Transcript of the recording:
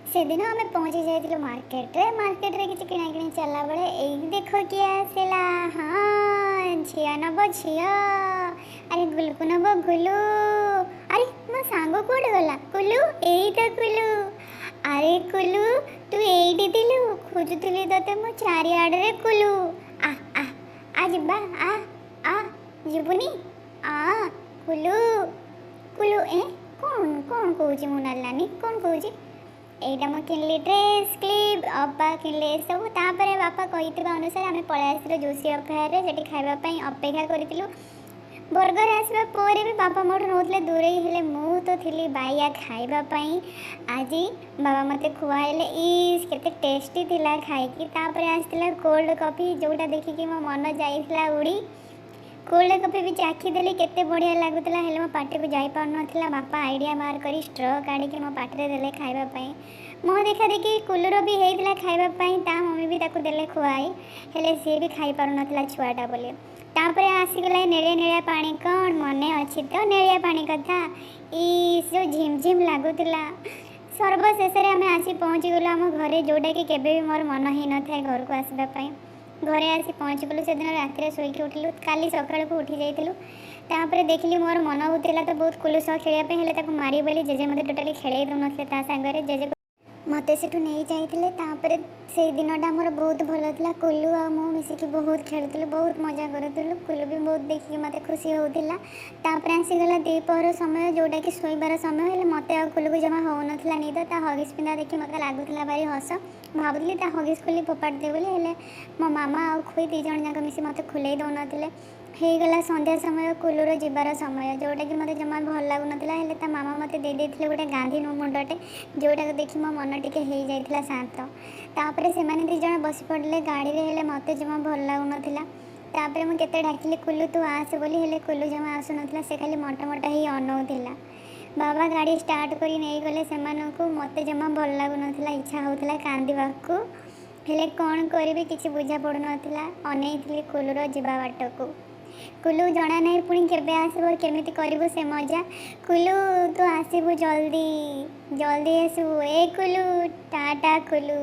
से दिन आम पहुँची जाइलु मार्केट रे किसी किना किणी चलला बेले एई देख किए आसला। हाँ झिया नब झिया, अरे गुलू नब गुलू। अरे मो सांग कौट गला कुलू, एई तो कुलू। अरे कुलू तू एइटी थिलु, खोजुथिली तते मो चारिआडे कुलू। आ आ आ जिबा आ जिबुनी आ कुलू कुलू। ए कौन कौन कहूँ मु नानी कौन कहूँ एटा मो किनली ड्रेस क्लिप अब्बा किनले सब। तापर बापा कही अनुसार आम पलि आसलु जोशी अफेयर से खावाई अपेक्षा करूँ। बर्गर आसवा पर भी बापा मोठ नौले दूरे हेले मु तो थी बाइया खावाई। आज बाबा मत खुआले इस केते टेस्टी थिला खाई। तापर आसला कोल्ड कॉफी जोटा देखिकी मो मन जाइला उड़ी। कोल्ड कॉफी भी चाखीदेली केते बढ़िया लगुला हेले मो पार्टी को जाई पार नथिला। बापा आइडिया मार करी स्ट्र काढ़ी मो पार्टी देले खावाई। मो देखा देखी कुलूर भी होता खावाई। ता मम्मी भी ताकू देले खुआई हेले सी भी खाई पार नथिला छुआटा बोली। तापर आसीगला नेड़िया नेड़िया पानी कौन मने अच्छी तो नेड़िया पानी कथा इस जो झिमझिम लगुला। सर्वशेष आम आसी पहुँची गलु आम घरे जोटा कि केबे भी मोर मन ही न था घर को आसवाई। घरे आसी पहुँची गलु से दिन रात शोक उठिलु काली सकाळ को उठी जाइलु। तापर देखिली मोर मन होता तो बहुत कुलू सह खेलने मारी बोली जेजे मत टोटाली खेल दौन सागर जेजे मत से नहीं जाते। से दिनटा मोर बहुत भल था। कुलू आ मु मिसिकी बहुत खेलुलु बहुत मजा करूँ। कुलू भी बहुत देखिए मत खुशी होता। तापर आसीगला द्विपहर समय जोटा कि शोबार समय हेले मत कुलू को जमा हो ना निद। ता हगिस पिंधा देखी मत लगुला भारी हस। भावुली ता हगिस खोली फोपाड़ी दे बोली हेले मो मामा आ खुई दी जन जाक मिसी मत खुले दौन गला संध्या समय कुलूर जीवार समय जोटा कि मत जमा भल लगुना हेले ता मामा मत दे देथिले गोटे गांधी मुंडटे जोटा देखी मो मन टिके हो जाइला शांत। तापर से दी जन बस पड़े गाड़ी रे हेले मत जमा भल लगुना। तापर मुझे केते डाकिली कुलू तू आस बोली हेले कुलू जमा आसु नथिला। से खाली मोटा मोटा ही अनौला। बाबा गाड़ी स्टार्ट करी नहीं गले से मत जमा भल लगुना। इच्छा होता कांदीबाकू हेले कौन करी किसी बुझा पड़ू नाला। अनैली कुलूर जीवा बाट को कुलू जना नहीं पुणी केबे आसबो केमिति करिवो से मजा। कुलू तू आसबू जल्दी जल्दी आसबू ए कुलू टाटा कुलू।